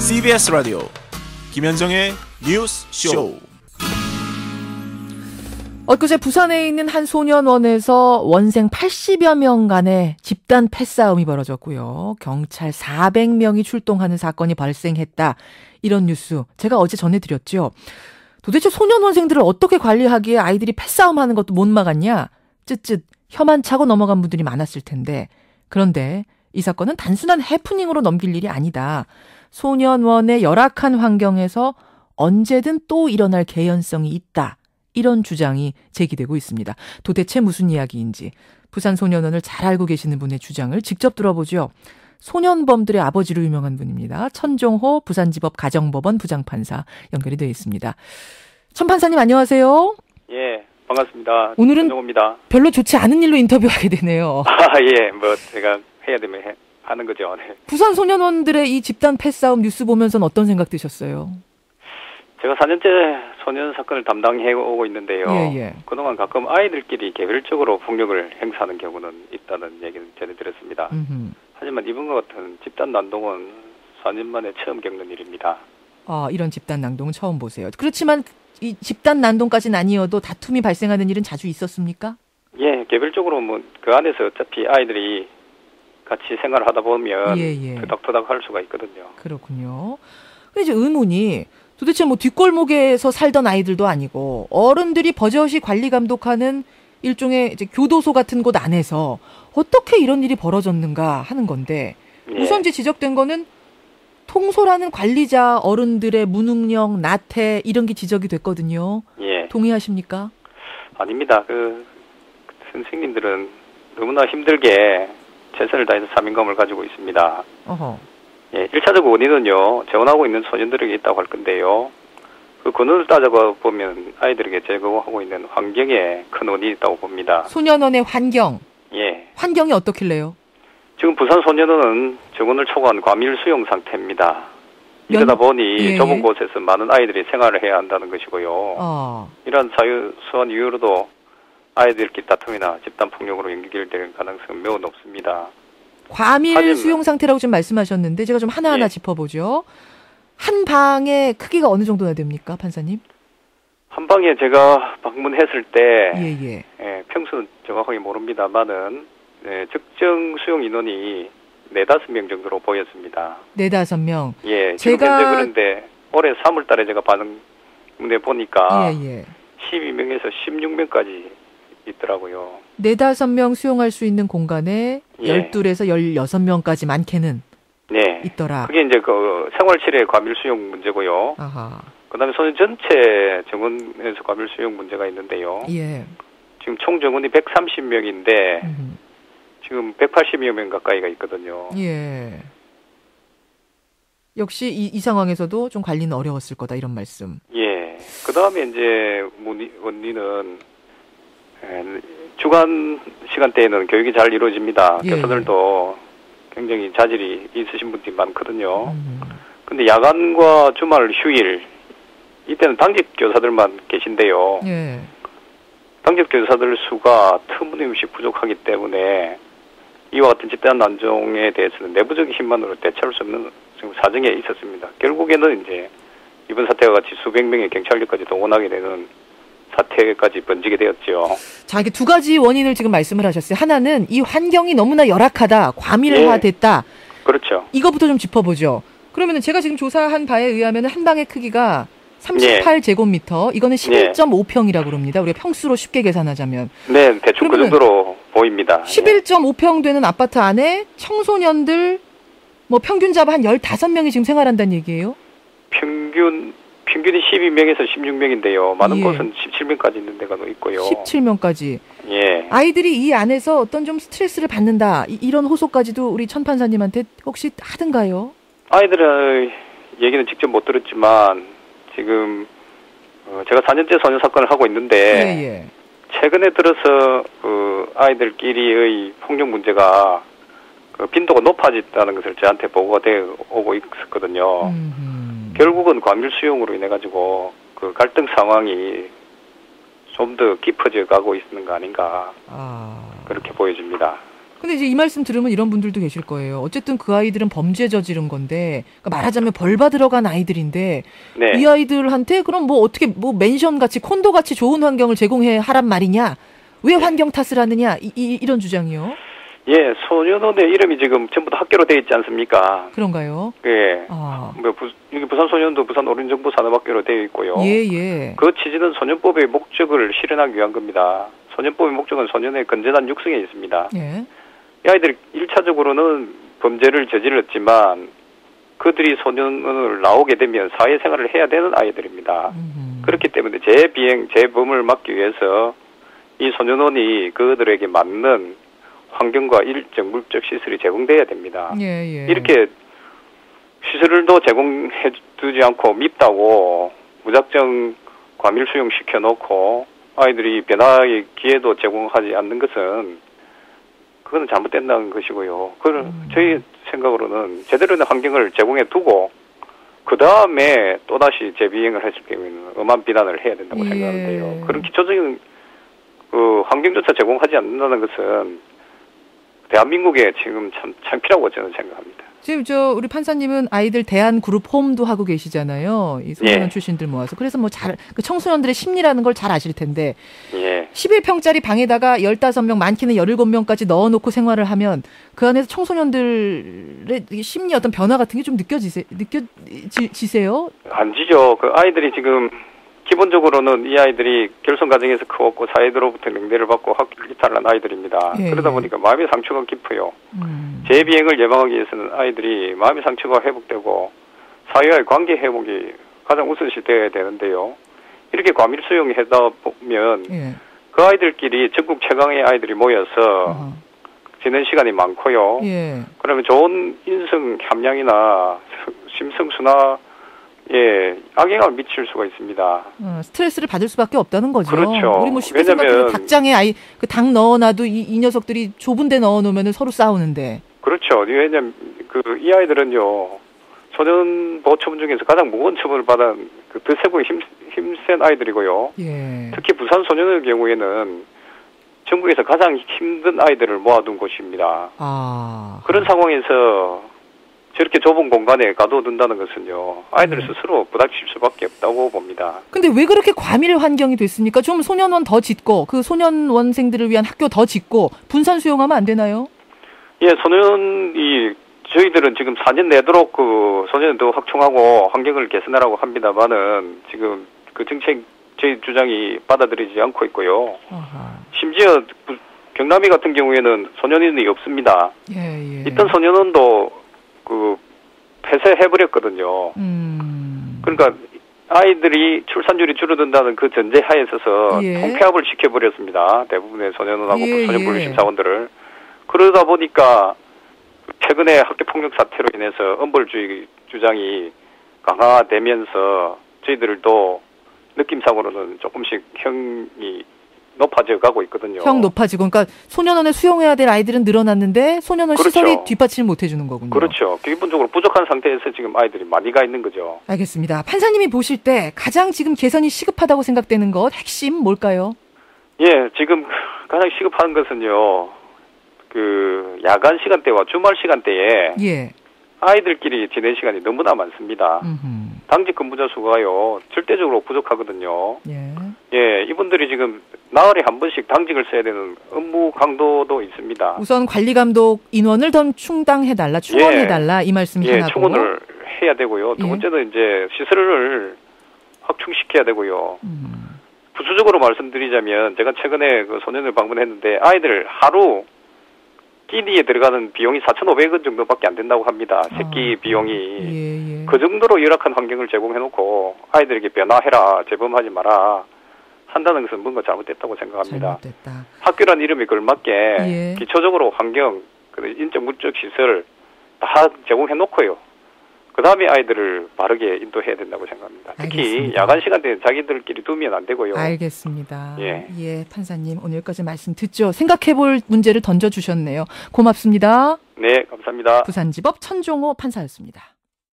CBS 라디오 김현정의 뉴스 쇼. 엊그제 부산에 있는 한 소년원에서 원생 80여 명 간의 집단 패싸움이 벌어졌고요. 경찰 400명이 출동하는 사건이 발생했다. 이런 뉴스 제가 어제 전해드렸죠. 도대체 소년원생들을 어떻게 관리하기에 아이들이 패싸움하는 것도 못 막았냐? 쯧쯧 혀만 차고 넘어간 분들이 많았을 텐데. 그런데 이 사건은 단순한 해프닝으로 넘길 일이 아니다. 소년원의 열악한 환경에서 언제든 또 일어날 개연성이 있다. 이런 주장이 제기되고 있습니다. 도대체 무슨 이야기인지 부산 소년원을 잘 알고 계시는 분의 주장을 직접 들어보죠. 소년범들의 아버지로 유명한 분입니다. 천종호 부산지법 가정법원 부장판사 연결이 되어 있습니다. 천 판사님 안녕하세요. 예, 반갑습니다. 오늘은 천종호입니다. 별로 좋지 않은 일로 인터뷰하게 되네요. 예, 뭐 제가 해야 되면 하는 거죠. 네. 부산 소년원들의 이 집단 패싸움 뉴스 보면서는 어떤 생각 드셨어요? 제가 4년째 소년 사건을 담당해 오고 있는데요. 예. 그동안 가끔 아이들끼리 개별적으로 폭력을 행사하는 경우는 있다는 얘기는 전해드렸습니다. 하지만 이번과 같은 집단 난동은 4년 만에 처음 겪는 일입니다. 아, 이런 집단 난동은 처음 보세요. 그렇지만 이 집단 난동까지는 아니어도 다툼이 발생하는 일은 자주 있었습니까? 예, 개별적으로 뭐 그 안에서 어차피 아이들이 같이 생활을 하다 보면 토닥토닥 할 수가 있거든요. 그렇군요. 근데 이제 의문이 도대체 뭐 뒷골목에서 살던 아이들도 아니고 어른들이 버젓이 관리 감독하는 일종의 이제 교도소 같은 곳 안에서 어떻게 이런 일이 벌어졌는가 하는 건데 우선 이제 지적된 거는 통솔하는 관리자 어른들의 무능력, 나태 이런 게 지적이 됐거든요. 예. 동의하십니까? 아닙니다. 그 선생님들은 너무나 힘들게 최선을 다해서 사명감을 가지고 있습니다. 어허. 예, 1차적 원인은요, 재혼하고 있는 소년들에게 있다고 할 건데요. 그 근원을 따져가 보면 아이들에게 제공하고 있는 환경에 큰 원인이 있다고 봅니다. 소년원의 환경. 예. 환경이 어떻길래요? 지금 부산 소년원은 정원을 초과한 과밀 수용 상태입니다. 이러다 보니 좁은 곳에서 많은 아이들이 생활을 해야 한다는 것이고요. 이런 사소한 이유로도 아이들끼리 다툼이나 집단 폭력으로 연결될 가능성은 매우 높습니다. 과밀 수용 상태라고 좀 말씀하셨는데 제가 좀 하나하나 짚어보죠. 한 방의 크기가 어느 정도나 됩니까, 판사님? 한 방에 제가 방문했을 때 예, 평수는 정확하게 모릅니다만은 적정 수용 인원이 4-5명 정도로 보였습니다. 4-5명? 예, 지금 현재 그런데 올해 3월 달에 제가 방문해 보니까 12명에서 16명까지 있더라고요. 4-5명 수용할 수 있는 공간에 12에서 16명까지 많게는 있더라. 그게 이제 그 생활실의 과밀 수용 문제고요. 아하. 그다음에 소년 전체 정원에서 과밀 수용 문제가 있는데요. 예. 지금 총 정원이 130명인데 지금 180여 명 가까이가 있거든요. 예. 역시 이 상황에서도 좀 관리는 어려웠을 거다 이런 말씀. 예. 그다음에 이제 원리는 주간 시간대에는 교육이 잘 이루어집니다. 교사들도 굉장히 자질이 있으신 분들이 많거든요. 근데 야간과 주말 휴일 이때는 당직 교사들만 계신데요. 당직 교사들 수가 터무니없이 부족하기 때문에 이와 같은 집단 난종에 대해서는 내부적인 힘만으로 대처할 수 없는 사정에 있었습니다. 결국에는 이제 이번 사태와 같이 수백 명의 경찰력까지 동원하게 되는 사태까지 번지게 되었죠. 자, 이게 두 가지 원인을 지금 말씀을 하셨어요. 하나는 이 환경이 너무나 열악하다, 과밀화됐다. 그렇죠. 이거부터 좀 짚어보죠. 그러면은 제가 지금 조사한 바에 의하면 한 방의 크기가 38제곱미터, 이거는 11.5평이라고 그럽니다. 우리가 평수로 쉽게 계산하자면. 네, 대충 그 정도로 보입니다. 11.5평 되는 아파트 안에 청소년들 뭐 평균 잡아 한 15명이 지금 생활한다는 얘기예요? 평균이 12명에서 16명인데요. 많은 곳은 17명까지 있는 데가 있고요. 17명까지. 예. 아이들이 이 안에서 어떤 좀 스트레스를 받는다. 이런 호소까지도 우리 천 판사님한테 혹시 하던가요? 아이들의 얘기는 직접 못 들었지만 지금 제가 4년째 소년 사건을 하고 있는데 최근에 들어서 그 아이들끼리의 폭력 문제가 그 빈도가 높아졌다는 것을 저한테 보고가 되어 오고 있었거든요. 결국은 과밀 수용으로 인해 가지고 그 갈등 상황이 좀 더 깊어져 가고 있는 거 아닌가 그렇게 보여집니다. 근데 이제 이 말씀 들으면 이런 분들도 계실 거예요. 어쨌든 그 아이들은 범죄 저지른 건데, 그러니까 말하자면 벌 받으러 간 아이들인데, 네. 이 아이들한테 그럼 뭐 어떻게 뭐 맨션 같이 콘도 같이 좋은 환경을 제공해 하란 말이냐? 왜 환경 탓을 하느냐? 이런 주장이요. 예, 소년원의 이름이 지금 전부 다 학교로 되어 있지 않습니까? 그런가요? 예. 뭐 여기 부산 소년도 부산 어린정보 산업학교로 되어 있고요. 예. 그 취지는 소년법의 목적을 실현하기 위한 겁니다. 소년법의 목적은 소년의 건전한 육성에 있습니다. 예. 이 아이들이 1차적으로는 범죄를 저질렀지만 그들이 소년원을 나오게 되면 사회생활을 해야 되는 아이들입니다. 그렇기 때문에 재비행, 재범을 막기 위해서 이 소년원이 그들에게 맞는 환경과 일정 물적 시설이 제공돼야 됩니다. 예. 이렇게 시설도 제공해 두지 않고 밉다고 무작정 과밀 수용시켜 놓고 아이들이 변화의 기회도 제공하지 않는 것은 그거는 잘못된다는 것이고요. 저희 생각으로는 제대로 된 환경을 제공해 두고 그 다음에 또다시 재비행을 했을 경우에는 엄한 비난을 해야 된다고 생각하는데요. 그런 기초적인 그 환경조차 제공하지 않는다는 것은 대한민국에 지금 참 창피라고 저는 생각합니다. 지금 우리 판사님은 아이들 대한 그룹 홈도 하고 계시잖아요. 이 소년원 출신들 모아서. 그래서 뭐 그 청소년들의 심리라는 걸 잘 아실 텐데. 예. 11평짜리 방에다가 15명, 많게는 17명까지 넣어놓고 생활을 하면 그 안에서 청소년들의 심리 어떤 변화 같은 게 좀 느껴지세요? 안 지죠. 그 아이들이 지금 기본적으로는 이 아이들이 결손 가정에서 크고 사회들로부터 명대를 받고 학교를 이탈한 아이들입니다. 그러다 보니까 마음의 상처가 깊어요. 재비행을 예방하기 위해서는 아이들이 마음의 상처가 회복되고 사회와의 관계 회복이 가장 우선시 되어야 되는데요. 이렇게 과밀 수용하다 보면 그 아이들끼리 전국 최강의 아이들이 모여서 지낸 시간이 많고요. 그러면 좋은 인성 함량이나 심성순화 악영향을 미칠 수가 있습니다. 스트레스를 받을 수밖에 없다는 거죠. 그렇죠. 우리 뭐 쉽게 생각하면 닭장에 아이 그 닭 넣어놔도 이 녀석들이 좁은 데 넣어놓으면 서로 싸우는데. 그렇죠. 왜냐면 이 아이들은요 소년 보호 처분 중에서 가장 무거운 처분을 받은 그 드세고 힘센 아이들이고요. 특히 부산 소년의 경우에는 전국에서 가장 힘든 아이들을 모아둔 곳입니다. 그런 상황에서 저렇게 좁은 공간에 가둬둔다는 것은요 아이들 스스로 부닥칠 수밖에 없다고 봅니다. 근데 왜 그렇게 과밀 환경이 됐습니까? 좀 소년원 더 짓고 그 소년원생들을 위한 학교 더 짓고 분산 수용하면 안 되나요? 예, 저희들은 지금 4년 내도록 그 소년도 확충하고 환경을 개선하라고 합니다만은 지금 그 정책 저희 주장이 받아들이지 않고 있고요. 심지어 경남이 같은 경우에는 소년원이 없습니다. 있던 소년원도 폐쇄해버렸거든요. 그러니까 아이들이 출산율이 줄어든다는 그 전제하에 있어서 통폐합을 시켜버렸습니다. 대부분의 소년원하고 소년분리심사원들을. 그러다 보니까 최근에 학교폭력 사태로 인해서 엄벌주의 주장이 강화되면서 저희들도 느낌상으로는 조금씩 형이 높아져 가고 있거든요. 형 높아지고, 그러니까 소년원에 수용해야 될 아이들은 늘어났는데 소년원 시설이 뒷받침을 못 해주는 거군요. 그렇죠. 기본적으로 부족한 상태에서 지금 아이들이 많이 가 있는 거죠. 알겠습니다. 판사님이 보실 때 가장 지금 개선이 시급하다고 생각되는 것 핵심 뭘까요? 예, 지금 가장 시급한 것은요. 그 야간 시간대와 주말 시간대에 아이들끼리 지낸 시간이 너무나 많습니다. 당직 근무자 수가요 절대적으로 부족하거든요. 이분들이 지금 나흘에 한 번씩 당직을 써야 되는 업무 강도도 있습니다. 우선 관리 감독 인원을 더 충당해달라, 충원해달라 이 말씀이 하나고. 충원을 해야 되고요. 두 번째는 이제 시설을 확충시켜야 되고요. 부수적으로 말씀드리자면 제가 최근에 그 소년을 방문했는데 아이들 하루 끼니에 들어가는 비용이 4,500원 정도밖에 안 된다고 합니다. 새끼 비용이. 그 정도로 열악한 환경을 제공해놓고 아이들에게 변화해라, 재범하지 마라 한다는 것은 뭔가 잘못됐다고 생각합니다. 학교란 이름에 걸맞게 기초적으로 환경, 인적 물적 시설 다 제공해놓고요. 그 다음에 아이들을 바르게 인도해야 된다고 생각합니다. 특히 알겠습니다. 야간 시간대에 자기들끼리 두면 안 되고요. 알겠습니다. 판사님 오늘 여기까지 말씀 듣죠. 생각해볼 문제를 던져주셨네요. 고맙습니다. 네, 감사합니다. 부산지법 천종호 판사였습니다.